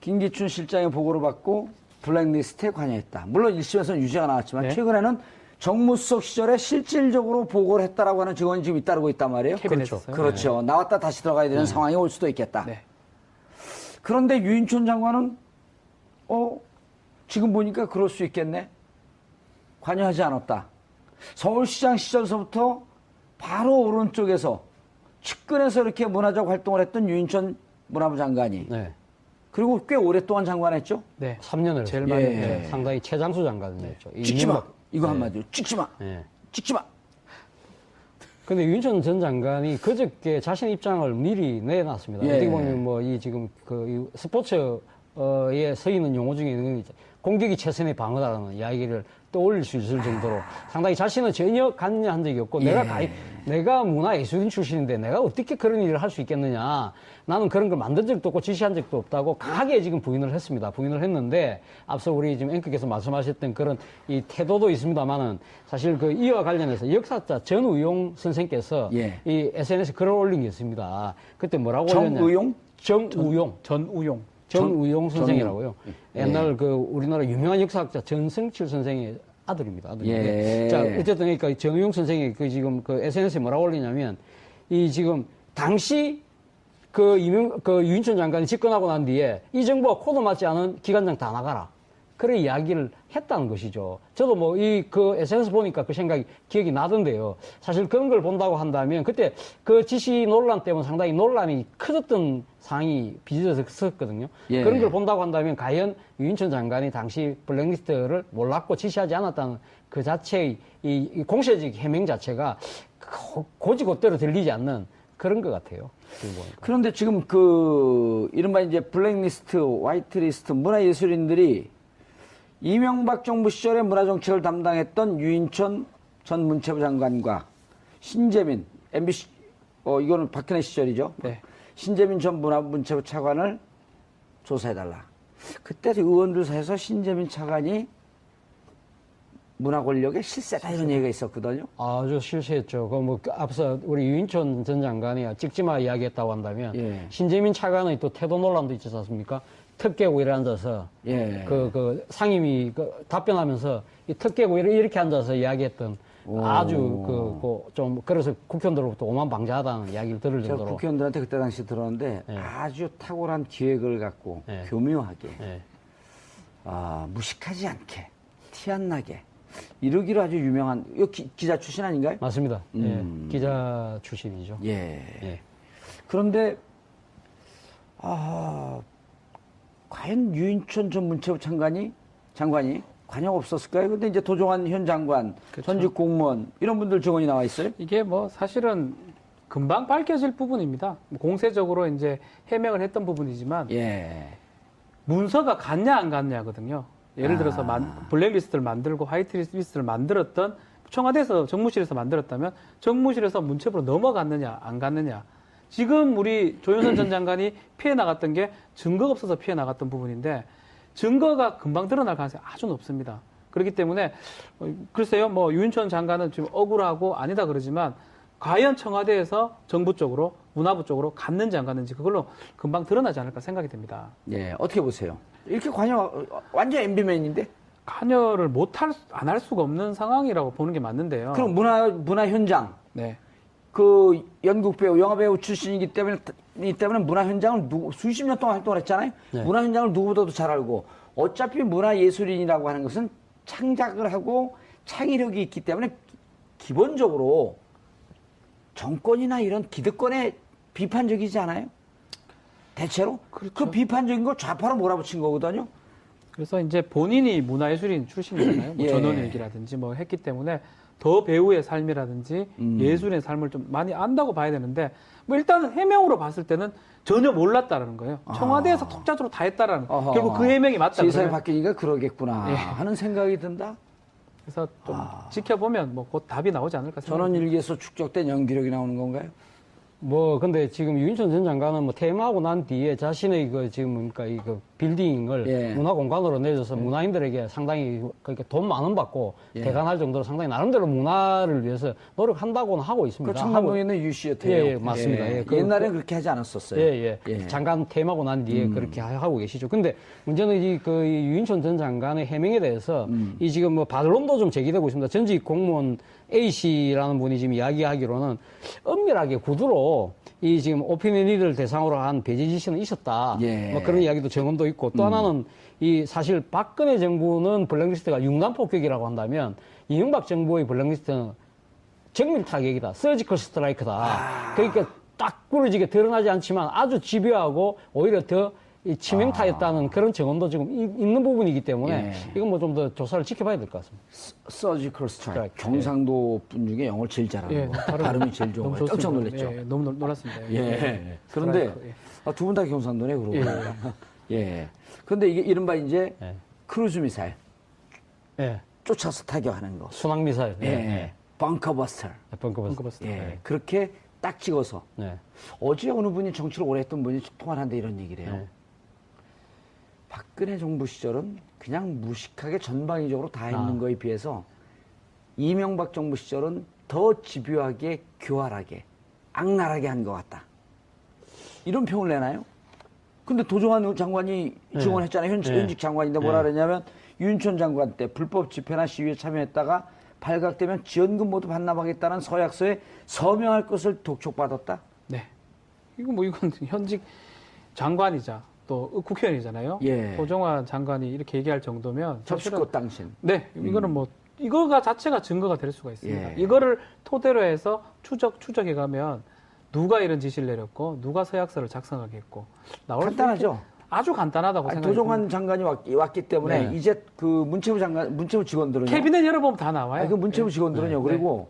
김기춘 실장의 보고를 받고 블랙리스트에 관여했다. 물론 1심에서는 유죄가 나왔지만 네. 최근에는 정무수석 시절에 실질적으로 보고를 했다라고 하는 증언이 지금 잇따르고 있단 말이에요. 캐비넷에서요? 그렇죠. 나왔다 다시 들어가야 되는 상황이 올 수도 있겠다. 네. 그런데 유인촌 장관은 지금 보니까 그럴 수 있겠네. 관여하지 않았다. 서울시장 시절서부터 바로 오른쪽에서 측근에서 이렇게 문화적 활동을 했던 유인촌 문화부 장관이 네. 그리고 꽤 오랫동안 장관했죠. 네. 3년을 제일 예. 많이 네, 상당히 최장수 장관이었죠. 찍지 마. 이명박- 이거 네. 한마디로 찍지 마. 네. 찍지 마. 근데 유인천 전 장관이 그저께 자신 입장을 미리 내놨습니다. 예. 어떻게 보면 뭐 이 지금 이 스포츠에 쓰이는 용어 중에 있는 공격이 최선의 방어다라는 이야기를 떠올릴 수 있을 정도로 상당히 자신은 전혀 관여한 적이 없고 내가 문화예술인 출신인데 내가 어떻게 그런 일을 할 수 있겠느냐. 나는 그런 걸 만든 적도 없고 지시한 적도 없다고 강하게 지금 부인을 했습니다. 부인을 했는데 앞서 우리 지금 앵커께서 말씀하셨던 그런 이 태도도 있습니다만은 사실 그 이와 관련해서 역사자 전우용 선생께서 예. 이 SNS에 글을 올린 게 있습니다. 그때 뭐라고 올렸냐? 정의용? 정우용. 전우용 선생이라고요. 옛날 그 우리나라 유명한 역사학자 전승칠 선생의 아들입니다. 아들인데. 예. 자, 어쨌든 그러니까 정우용 선생이 그 지금 그 SNS에 뭐라고 올리냐면 이 지금 당시 그 유인촌 장관이 집권하고 난 뒤에 이 정부가 코드 맞지 않은 기관장 다 나가라. 그런 이야기를 했다는 것이죠. 저도 뭐 그 SNS 보니까 그 생각이 기억이 나던데요. 사실 그런 걸 본다고 한다면 그때 그 지시 논란 때문에 상당히 논란이 커졌던 상황이 빚어졌었거든요. 예. 그런 걸 본다고 한다면 과연 유인촌 장관이 당시 블랙리스트를 몰랐고 지시하지 않았다는 그 자체의 이 공세적 해명 자체가 고지고대로 들리지 않는 그런 것 같아요. 그런데 지금 그 이른바 이제 블랙리스트, 화이트리스트 문화예술인들이 이명박 정부 시절에 문화정책을 담당했던 유인촌 전 문체부 장관과 신재민 MBC 이거는 박근혜 시절이죠. 네. 신재민 전 문체부 차관을 조사해달라. 그때 의원들 사이에서 신재민 차관이 문화 권력의 실세다 이런 얘기가 있었거든요. 아주 실수했죠. 앞서 우리 유인촌 전 장관이 찍지마 이야기했다고 한다면 예. 신재민 차관의 또 태도 논란도 있지 않습니까? 턱 깨고 이래 앉아서 예. 그 상임위 답변하면서 이 턱 깨고 이렇게 앉아서 이야기했던 아주 좀 그래서 국회의원들로부터 오만방자하다는 이야기를 들을 제가 정도로 국회의원들한테 그때 당시 들었는데 예. 아주 탁월한 기획을 갖고 예. 교묘하게 예. 무식하지 않게 티 안 나게 이러기로 아주 유명한 이거 기자 출신 아닌가요? 맞습니다. 예. 기자 출신이죠. 예. 예. 그런데 과연 유인촌 전 문체부 장관이 관여가 없었을까요? 근데 이제 도종환 현 장관, 그렇죠. 전직 공무원 이런 분들 증언이 나와 있어요. 이게 뭐 사실은 금방 밝혀질 부분입니다. 공세적으로 이제 해명을 했던 부분이지만 예. 문서가 갔냐 안 갔냐거든요. 예를 들어서 블랙리스트를 만들고 화이트리스트를 만들었던 청와대에서 정무실에서 만들었다면 정무실에서 문체부로 넘어갔느냐 안 갔느냐. 지금 우리 조윤선 전 장관이 피해 나갔던 게 증거가 없어서 피해 나갔던 부분인데 증거가 금방 드러날 가능성이 아주 높습니다. 그렇기 때문에 글쎄요, 뭐 유인촌 장관은 지금 억울하고 아니다 그러지만 과연 청와대에서 정부 쪽으로 문화부 쪽으로 갔는지 안 갔는지 그걸로 금방 드러나지 않을까 생각이 됩니다. 예. 어떻게 보세요? 이렇게 완전 MB맨인데? 관여를 안 할 수가 없는 상황이라고 보는 게 맞는데요. 그럼 문화 현장. 네. 그 연극 배우, 영화 배우 출신이기 때문에 문화 현장을 수십 년 동안 활동을 했잖아요. 네. 문화 현장을 누구보다도 잘 알고 어차피 문화 예술인이라고 하는 것은 창작을 하고 창의력이 있기 때문에 기본적으로 정권이나 이런 기득권에 비판적이지 않아요? 대체로 그렇죠. 그 비판적인 걸 좌파로 몰아붙인 거거든요. 그래서 이제 본인이 문화예술인 출신이잖아요. 뭐 예. 전원일기라든지 뭐 했기 때문에 더 배우의 삶이라든지 예술의 삶을 좀 많이 안다고 봐야 되는데 뭐 일단은 해명으로 봤을 때는 전혀 몰랐다라는 거예요. 청와대에서 독자적으로 다 했다라는 결국 그 해명이 맞다. 세상이 바뀌니까 그러겠구나 예. 하는 생각이 든다. 그래서 좀 지켜보면 뭐 곧 답이 나오지 않을까 생각합니다. 전원일기에서 축적된 연기력이 나오는 건가요? 근데 지금 유인천 전 장관은 뭐 퇴임하고 난 뒤에 자신의 지금 뭡니까, 이거 빌딩을 예. 문화공간으로 내줘서 문화인들에게 상당히 그러니까 돈 많은 받고 예. 대관할 정도로 상당히 나름대로 문화를 위해서 노력한다고는 하고 있습니다. 그 청담동에 있는 유씨였대요. 예, 맞습니다. 예, 옛날엔 그렇게 하지 않았었어요. 예. 장관 퇴임하고 난 뒤에 그렇게 하고 계시죠. 근데 문제는 이 유인천 전 장관의 해명에 대해서 이 지금 뭐 반론도 좀 제기되고 있습니다. 전직 공무원 A 씨라는 분이 지금 이야기하기로는 엄밀하게 구두로 이 지금 오피니언 리더를 대상으로 한 배제 지시는 있었다. 예. 뭐 그런 이야기도 정언도 있고 또 하나는 이 사실 박근혜 정부는 블랙리스트가 융단 폭격이라고 한다면 이명박 정부의 블랙리스트는 정밀 타격이다. 서지컬 스트라이크다. 그러니까 딱 부러지게 드러나지 않지만 아주 집요하고 오히려 더 이 치명타였다는 그런 정언도 지금 있는 부분이기 때문에 예. 이건 뭐 좀 더 조사를 지켜봐야 될 것 같습니다. 서지컬 스트라이크. 스트라이크. 경상도 분 중에 영어를 제일 잘하는 예, 거. 발음이 제일 좋은 거. 깜짝 놀랐죠. 예, 너무 놀랐습니다. 예. 그런데 스트라이크, 예. 두 분 다 경상도네 그러고. 예. 예. 그런데 이게 이른바 이제 예. 크루즈 미사일 예. 쫓아서 타격하는 거. 순항 미사일. 예. 벙커버스터. 벙커버스터. 예. 그렇게 딱 찍어서 네. 어제 어느 분이 정치를 오래 했던 분이 통화를 하는데 이런 얘기를 해요. 네. 박근혜 정부 시절은 그냥 무식하게 전방위적으로 다 했는 거에 비해서 이명박 정부 시절은 더 집요하게 교활하게 악랄하게 한 것 같다. 이런 평을 내나요? 근데 도종환 장관이 증언했잖아요. 현직 장관인데 뭐라 그러냐면 윤천 장관 때 불법 집회나 시위에 참여했다가 발각되면 지원금 모두 반납하겠다는 서약서에 서명할 것을 독촉받았다. 네. 이건 현직 장관이자 또 국회의원이잖아요. 예. 도종환 장관이 이렇게 얘기할 정도면 접시꽃 당신. 네, 이거는 뭐 이거가 자체가 증거가 될 수가 있습니다. 예. 이거를 토대로 해서 추적해 가면 누가 이런 지시를 내렸고 누가 서약서를 작성하게 했고 나올 간단하죠. 아주 간단하다고 생각합니다. 도종환 장관이 왔기 때문에 네. 이제 그 문체부 직원들은요. 캐비넷 열어보면 다 나와요. 그 문체부 직원들은요. 네. 그리고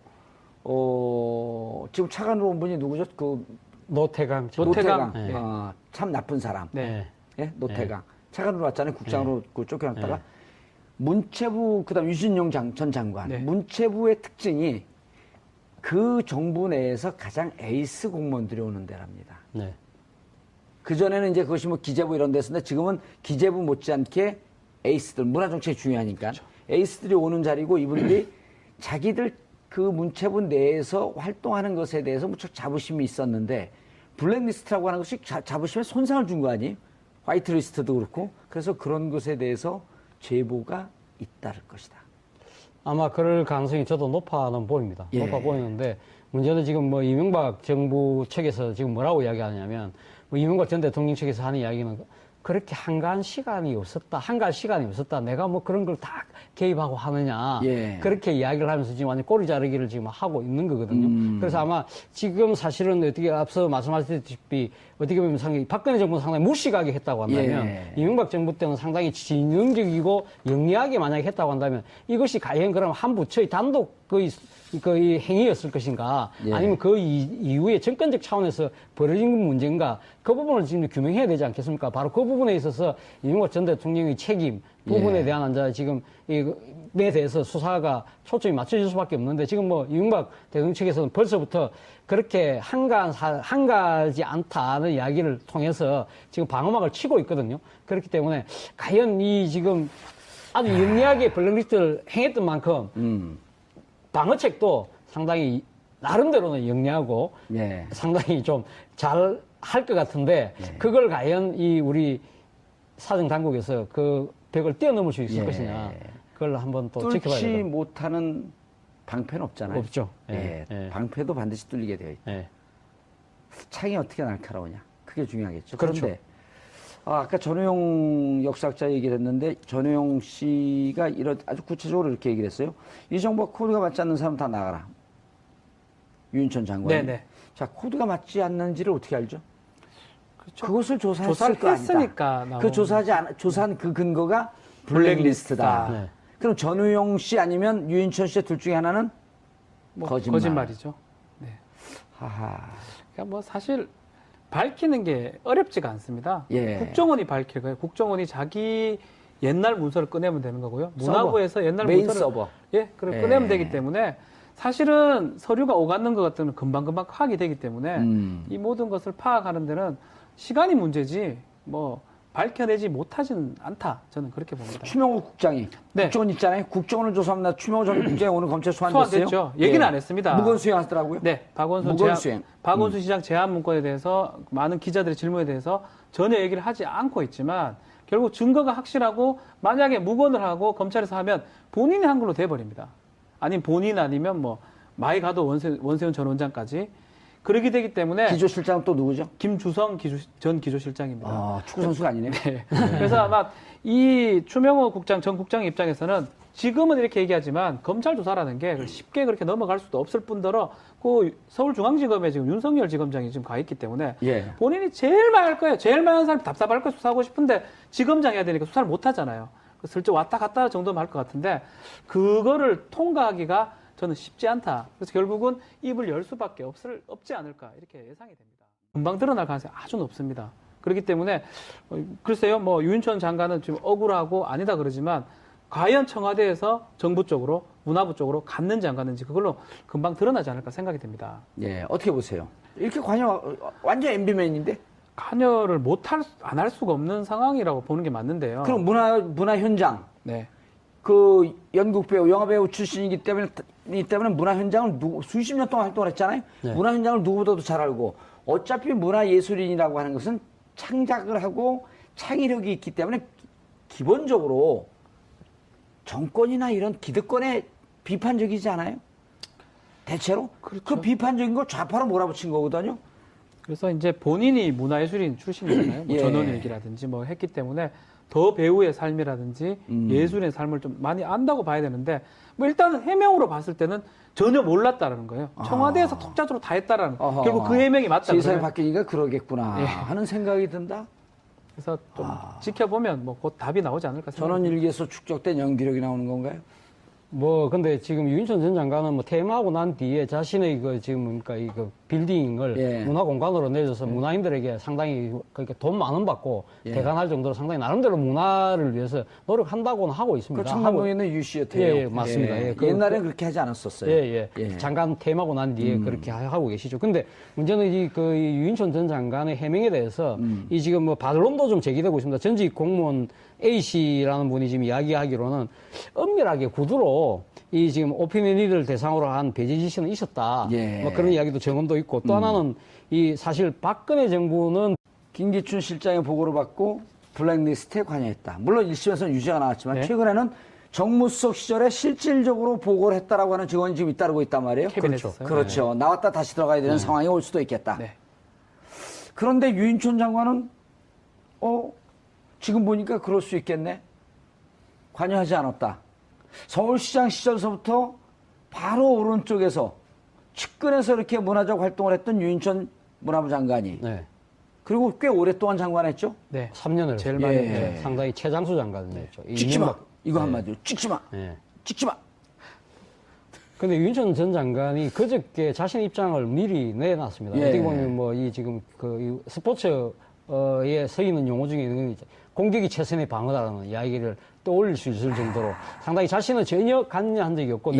지금 차관으로 온 분이 누구죠? 그 노태강. 노태강. 노태강. 네. 참 나쁜 사람. 네. 예? 노태강. 차관으로 왔잖아요. 국장으로 그 쫓겨났다가 문체부 그다음 유진용 전 장관. 네. 문체부의 특징이 그 정부 내에서 가장 에이스 공무원들이 오는 데랍니다. 네. 그전에는 이제 그것이 뭐 기재부 이런 데였는데 지금은 기재부 못지않게 에이스들, 문화정책이 중요하니까 그렇죠. 에이스들이 오는 자리고 이분들이 자기들 그 문체부 내에서 활동하는 것에 대해서 무척 자부심이 있었는데 블랙리스트라고 하는 것이 자부심에 손상을 준 거 아니에요? 화이트리스트도 그렇고 그래서 그런 것에 대해서 제보가 잇따를 것이다. 아마 그럴 가능성이 저도 높아는 보입니다. 예. 높아 보이는데 문제는 지금 뭐 이명박 정부 측에서 지금 뭐라고 이야기하냐면 뭐 이명박 전 대통령 측에서 하는 이야기는 그렇게 한가할 시간이 없었다. 내가 뭐 그런 걸 다 개입하고 하느냐. 예. 그렇게 이야기를 하면서 지금 완전 꼬리 자르기를 지금 하고 있는 거거든요. 그래서 아마 지금 사실은 어떻게 앞서 말씀하셨다시피 어떻게 보면 상당히 박근혜 정부는 상당히 무식하게 했다고 한다면 예. 이명박 정부 때는 상당히 진영적이고 영리하게 만약에 했다고 한다면 이것이 과연 그럼 한 부처의 단독 거의 행위였을 것인가 예. 아니면 그 이후에 정권적 차원에서 벌어진 문제인가 그 부분을 지금 규명해야 되지 않겠습니까? 바로 그 부분에 있어서 이명박 전 대통령의 책임 부분에 예. 대한 지금 이에 대해서 수사가 초점이 맞춰질 수밖에 없는데 지금 뭐 이명박 대통령 측에서는 벌써부터 그렇게 한가하지 않다는 이야기를 통해서 지금 방어막을 치고 있거든요. 그렇기 때문에 과연 이 지금 아주 영리하게 블랙리스트를 행했던 만큼 방어책도 상당히 나름대로는 영리하고 예. 상당히 좀 잘 할 것 같은데 예. 그걸 과연 이 우리 사정 당국에서 그 벽을 뛰어넘을 수 있을 예. 것이냐 그걸 한번 또 지켜봐야 뚫지 되다. 못하는 방패는 없잖아요. 없죠. 예. 방패도 반드시 뚫리게 되어 있다. 예. 창이 어떻게 날카로우냐. 그게 중요하겠죠. 그렇죠. 그런데 아까 전우용 역사학자 얘기를 했는데 전우용 씨가 아주 구체적으로 이렇게 얘기를 했어요. 이 정부가 코드가 맞지 않는 사람 다 나가라. 유인천 장관이. 네네. 자, 코드가 맞지 않는지를 어떻게 알죠? 그렇죠. 그것을 조사했을 조사를 거 아니다. 했으니까 그 조사한 그 근거가 블랙리스트다. 블랙리스트다. 네. 그럼 전우용 씨 아니면 유인천 씨 둘 중에 하나는 뭐 거짓말이죠. 네. 하하. 그러니까 뭐 사실 밝히는 게 어렵지가 않습니다. 예. 국정원이 밝힐 거예요. 국정원이 자기 옛날 문서를 꺼내면 되는 거고요. 서버. 문화부에서 옛날 메인 문서를 서버. 예, 그걸 예. 꺼내면 되기 때문에 사실은 서류가 오갔는 것 같은 건 금방금방 파악이 되기 때문에 이 모든 것을 파악하는 데는 시간이 문제지 뭐 밝혀내지 못하진 않다. 저는 그렇게 봅니다. 추명호 국장이 네. 국정원 있잖아요. 국정원을 조사합니다. 추명호 전 국장이 오늘 검찰 소환됐어요. 소환됐죠. 얘기는 안 했습니다. 무건 수행하더라고요. 네, 박원순 시장 제안 문건에 대해서 많은 기자들의 질문에 대해서 전혀 얘기를 하지 않고 있지만 결국 증거가 확실하고 만약에 무건을 하고 검찰에서 하면 본인이 한 걸로 돼버립니다. 아니면 본인 아니면 뭐 마이 가도 원세훈 전 원장까지 그렇게 되기 때문에 기조실장은 또 누구죠? 김주성 전 기조실장입니다. 아, 축구 선수가 아니네요. 네. 그래서 아마 이 추명호 전 국장 입장에서는 지금은 이렇게 얘기하지만 검찰 조사라는 게 쉽게 그렇게 넘어갈 수도 없을 뿐더러 그 서울중앙지검에 지금 윤석열 지검장이 지금 가 있기 때문에 예. 본인이 제일 많이 할 거예요. 제일 많은 사람이 답답할 거예요. 수사하고 싶은데 지검장 해야 되니까 수사를 못 하잖아요. 슬쩍 왔다 갔다 정도면 할 것 같은데 그거를 통과하기가 저는 쉽지 않다. 그래서 결국은 입을 열 수밖에 없지 않을까 이렇게 예상이 됩니다. 금방 드러날 가능성이 아주 높습니다. 그렇기 때문에 글쎄요, 뭐 유인천 장관은 지금 억울하고 아니다 그러지만 과연 청와대에서 정부 쪽으로 문화부 쪽으로 갔는지 안 갔는지 그걸로 금방 드러나지 않을까 생각이 됩니다. 예, 어떻게 보세요? 이렇게 관여 완전 MB맨인데? 관여를 안 할 수가 없는 상황이라고 보는 게 맞는데요. 그럼 문화 현장. 네. 그 연극 배우, 영화 배우 출신이기 때문에 문화 현장을 수십 년 동안 활동을 했잖아요. 네. 문화 현장을 누구보다도 잘 알고 어차피 문화 예술인이라고 하는 것은 창작을 하고 창의력이 있기 때문에 기본적으로 정권이나 이런 기득권에 비판적이지 않아요? 대체로? 그렇죠. 그 비판적인 걸 좌파로 몰아붙인 거거든요. 그래서 이제 본인이 문화예술인 출신이잖아요. 뭐 예. 전원일기라든지 뭐 했기 때문에 더 배우의 삶이라든지 예술의 삶을 좀 많이 안다고 봐야 되는데 뭐 일단은 해명으로 봤을 때는 전혀 몰랐다라는 거예요. 청와대에서 톡자주로 다 했다라는 어허. 결국 그 해명이 맞다. 세상이 그러면. 바뀌니까 그러겠구나 예. 하는 생각이 든다. 그래서 좀 지켜보면 뭐 곧 답이 나오지 않을까 생각합니다. 전원일기에서 축적된 연기력이 나오는 건가요? 뭐 근데 지금 유인천 전 장관은 뭐 퇴임하고 난 뒤에 자신의 그 지금 뭡니까 이거 빌딩을 예. 문화공간으로 내줘서 문화인들에게 상당히 그러니까 돈 많은 받고 예. 대관할 정도로 상당히 나름대로 문화를 위해서 노력한다고는 하고 있습니다. 그 청담동에 있는 유씨였대요. 예, 맞습니다. 예, 옛날엔 그렇게 하지 않았었어요. 예. 장관 퇴임하고 난 뒤에 그렇게 하고 계시죠. 근데 문제는 이 유인천 전 장관의 해명에 대해서 이 지금 뭐 반론도 좀 제기되고 있습니다. 전직 공무원 A 씨라는 분이 지금 이야기하기로는 엄밀하게 구두로 이 지금 오피니언 리더를 대상으로 한 배제 지시는 있었다. 예. 뭐 그런 이야기도 정언도 있고 또 하나는 이 사실 박근혜 정부는 김기춘 실장의 보고를 받고 블랙리스트에 관여했다. 물론 1심에서는 유죄가 나왔지만 네. 최근에는 정무수석 시절에 실질적으로 보고를 했다라고 하는 증언이 지금 잇따르고 있단 말이에요. 캐비넷에서요? 그렇죠. 나왔다 다시 들어가야 되는 상황이 올 수도 있겠다. 네. 그런데 유인촌 장관은 지금 보니까 그럴 수 있겠네. 관여하지 않았다. 서울시장 시절서부터 바로 오른쪽에서 측근에서 이렇게 문화적 활동을 했던 유인천 문화부 장관이 네. 그리고 꽤 오랫동안 장관했죠. 네. 3년을 제일 예. 많이 네, 상당히 최장수 장관이었죠. 찍지 마. 이명박- 이거 네. 한마디로 찍지 마. 예. 찍지 마. 근데 유인천 전 장관이 그저께 자신의 입장을 미리 내놨습니다. 예. 어떻게 보면 뭐 이 지금 이 스포츠에 쓰이는 용어 중에 있는 게 공격이 최선의 방어다라는 이야기를 떠올릴 수 있을 정도로 상당히 자신은 전혀 관여한 적이 없고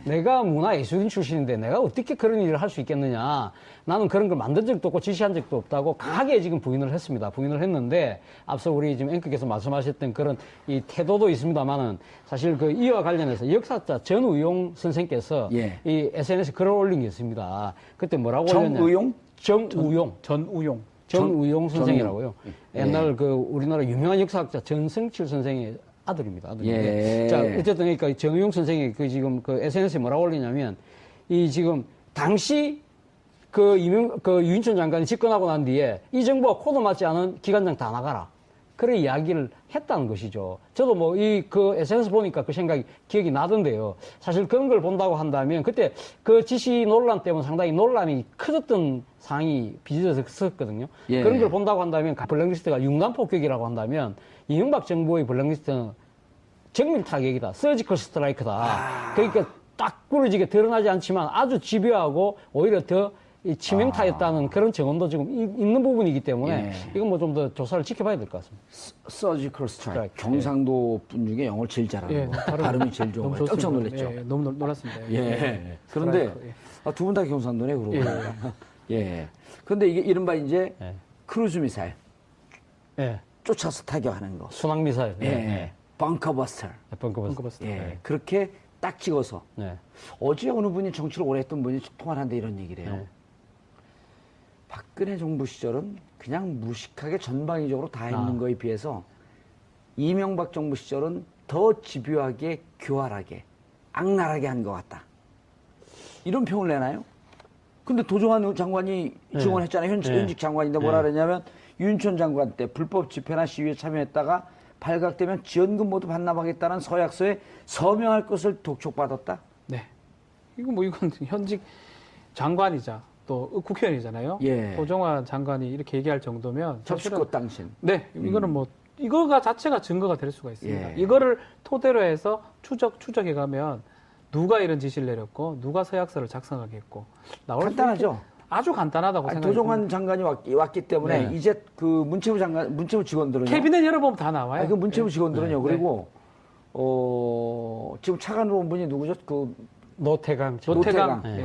내가 문화예술인 출신인데 내가 어떻게 그런 일을 할 수 있겠느냐. 나는 그런 걸 만든 적도 없고 지시한 적도 없다고 강하게 지금 부인을 했습니다. 부인을 했는데 앞서 우리 지금 앵커께서 말씀하셨던 그런 이 태도도 있습니다만은 사실 그 이와 관련해서 역사자 전우용 선생께서 예. 이 SNS에 글을 올린 게 있습니다. 그때 뭐라고 올렸냐? 정의용? 정우용. 전우용 선생이라고요. 예. 옛날 그 우리나라 유명한 역사학자 전승칠 선생의 아들입니다. 예. 자, 어쨌든 그러니까 정우용 선생이 그 지금 그 SNS에 뭐라고 올리냐면 이 지금 당시 그 유인천 장관이 집권하고 난 뒤에 이 정부가 코드 맞지 않은 기관장 다 나가라. 그런 이야기를 했다는 것이죠. 저도 뭐 그 SNS 보니까 그 생각이 기억이 나던데요. 사실 그런 걸 본다고 한다면 그때 그 지시 논란 때문에 상당히 논란이 커졌던 상황이 빚어졌었거든요. 예. 그런 걸 본다고 한다면 블랙리스트가 융단 폭격이라고 한다면 이명박 정부의 블랙리스트는 정밀 타격이다. 서지컬 스트라이크다. 그러니까 딱 부러지게 드러나지 않지만 아주 집요하고 오히려 더 이 치명타였다는 그런 증언도 지금 있는 부분이기 때문에 예. 이건 뭐 좀 더 조사를 지켜봐야 될 것 같습니다. 서지컬 스트라이크. 스트라이크. 경상도 분 중에 영어를 제일 잘하는 예, 거. 발음이 제일 좋은 너무 거. 깜짝 좋습니다. 놀랐죠. 예, 너무 놀랐습니다. 예. 그런데 스트라이크, 두 분 다 경상도네 그러고. 예. 예. 그런데 이게 이른바 이제 예. 크루즈 미사일 예. 쫓아서 타격하는 거. 순항 미사일. 예. 벙커버스터. 벙커버스터. 예. 그렇게 딱 찍어서 네. 어제 어느 분이 정치를 오래 했던 분이 통화를 하는데 이런 얘기를 해요. 네. 박근혜 정부 시절은 그냥 무식하게 전방위적으로 다 했는 거에 비해서 이명박 정부 시절은 더 집요하게 교활하게 악랄하게 한 것 같다. 이런 평을 내나요? 근데 도종환 장관이 증언했잖아요. 현직 장관인데 뭐라 그랬냐면 윤천 장관 때 불법 집회나 시위에 참여했다가 발각되면 지원금 모두 반납하겠다는 서약서에 서명할 것을 독촉받았다. 네. 이건 현직 장관이자 또 국회의원이잖아요. 예. 도종환 장관이 이렇게 얘기할 정도면 접수꽃 당신. 네, 이거는 뭐 이거가 자체가 증거가 될 수가 있습니다. 예. 이거를 토대로 해서 추적해 가면 누가 이런 지시를 내렸고 누가 서약서를 작성하게 했고 나올 수 간단하죠. 있게 아주 간단하다고 생각합니다. 도종환 장관이 왔기 때문에 네. 이제 그 문체부 직원들은요. 캐비넷 열어보면 다 나와요. 그 문체부 직원들은요. 네. 그리고 지금 차관으로 온 분이 누구죠? 그 노태강. 노태강. 노태강. 네.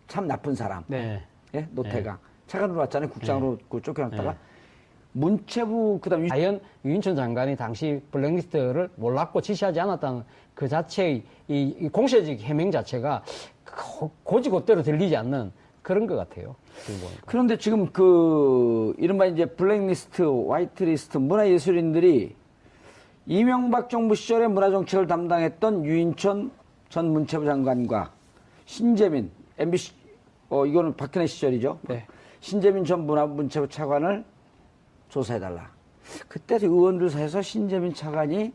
참 나쁜 사람. 네. 예? 노태강. 차관으로 왔잖아요. 국장으로 그 쫓겨났다가 문체부 그다음 과연 유인천 장관이 당시 블랙리스트를 몰랐고 지시하지 않았다는 그 자체의 이 공세적 해명 자체가 고지고대로 들리지 않는 그런 것 같아요. 지금 보니까. 그런데 지금 그 이른바 이제 블랙리스트, 화이트리스트 문화예술인들이 이명박 정부 시절에 문화정책을 담당했던 유인천 전 문체부 장관과 신재민 MBC 이거는 박근혜 시절이죠. 네. 신재민 전 문체부 차관을 조사해달라. 그때 의원들 사이에서 신재민 차관이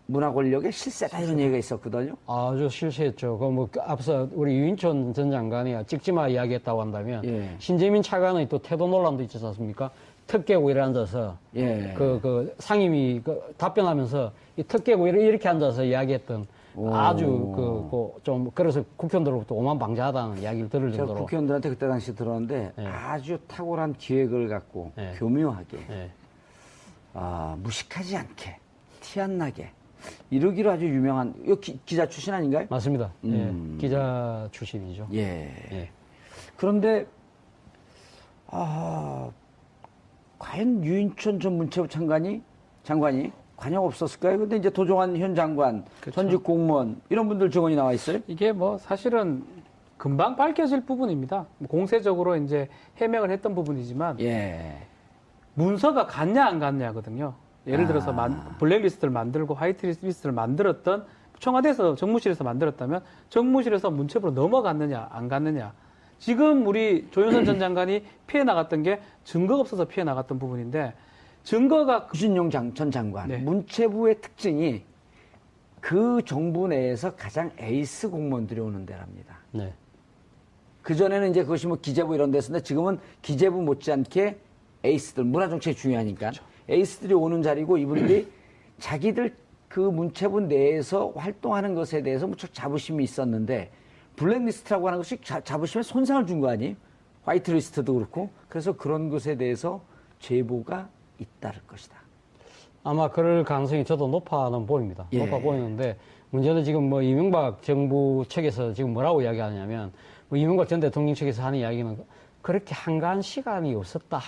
문화 권력의 실세다 이런 얘기가 있었거든요. 아주 실수했죠. 그 앞서 우리 유인천 전 장관이 찍지마 이야기했다고 한다면 예. 신재민 차관의 또 태도 논란도 있지 않습니까? 턱 깨고 이래 앉아서 예. 그 상임위 답변하면서 이 턱 깨고 이렇게 앉아서 이야기했던 아주 좀 그래서 국회의원들로부터 오만방자하다는 이야기를 들을 제가 정도로 국회의원들한테 그때 당시 들었는데 예. 아주 탁월한 기획을 갖고 예. 교묘하게 예. 무식하지 않게 티 안 나게 이러기로 아주 유명한 이거 기자 출신 아닌가요? 맞습니다. 예. 기자 출신이죠. 예. 예. 그런데 과연 유인천 전 문체부 장관이 관여 없었을까요? 근데 이제 도종환 현 장관, 그렇죠. 전직 공무원 이런 분들 증언이 나와 있어요. 이게 뭐 사실은 금방 밝혀질 부분입니다. 공세적으로 이제 해명을 했던 부분이지만 예. 문서가 갔냐 안 갔냐거든요. 예를 들어서 블랙리스트를 만들고 화이트리스트를 만들었던 청와대에서 정무실에서 만들었다면 정무실에서 문체부로 넘어갔느냐 안 갔느냐. 지금 우리 조윤선 전 장관이 피해 나갔던 게 증거가 없어서 피해 나갔던 부분인데 증거가 유진용 전 장관 네. 문체부의 특징이 그 정부 내에서 가장 에이스 공무원들이 오는 데랍니다. 네. 그전에는 이제 그것이 뭐 기재부 이런 데였는데 지금은 기재부 못지않게 에이스들, 문화정책이 중요하니까 그렇죠. 에이스들이 오는 자리고 이분들이 자기들 그 문체부 내에서 활동하는 것에 대해서 무척 자부심이 있었는데 블랙리스트라고 하는 것이 자부심에 손상을 준 거 아니에요? 화이트리스트도 그렇고 그래서 그런 것에 대해서 제보가 잇따를 것이다. 아마 그럴 가능성이 저도 높아는 보입니다. 예. 높아 보이는데 문제는 지금 뭐 이명박 정부 측에서 지금 뭐라고 이야기하냐면 뭐 이명박 전 대통령 측에서 하는 이야기는 그렇게 한가한 시간이 없었다.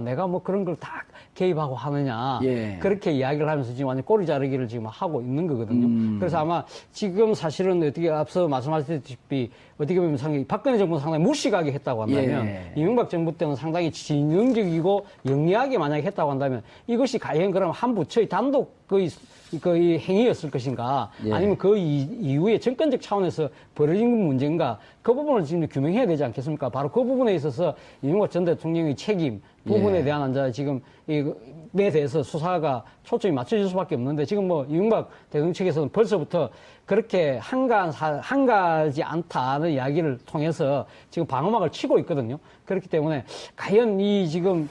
내가 뭐 그런 걸 다 개입하고 하느냐. 예. 그렇게 이야기를 하면서 지금 완전 꼬리 자르기를 지금 하고 있는 거거든요. 그래서 아마 지금 사실은 어떻게 앞서 말씀하셨다시피 어떻게 보면 상당히 박근혜 정부는 상당히 무식하게 했다고 한다면 예. 이명박 정부 때는 상당히 진영적이고 영리하게 만약에 했다고 한다면 이것이 과연 그럼 한 부처의 단독 거의 행위였을 것인가 예. 아니면 그 이후에 정권적 차원에서 벌어진 문제인가 그 부분을 지금 규명해야 되지 않겠습니까? 바로 그 부분에 있어서 이명박 전 대통령의 책임 부분에 예. 대한 지금 이에 대해서 수사가 초점이 맞춰질 수밖에 없는데 지금 뭐 이명박 대통령 측에서는 벌써부터 그렇게 한가하지 않다는 이야기를 통해서 지금 방어막을 치고 있거든요. 그렇기 때문에 과연 이 지금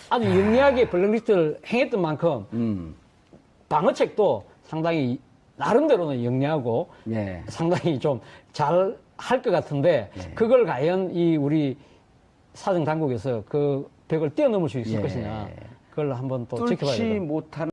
아주 영리하게 블랙리스트를 행했던 만큼 방어책도 상당히 나름대로는 영리하고 예. 상당히 좀 잘 할 것 같은데 그걸 과연 이 우리 사정 당국에서 그 벽을 뛰어넘을 수 있을 것이냐 그걸 한번 또 지켜봐야 뚫지 되겠다. 못하는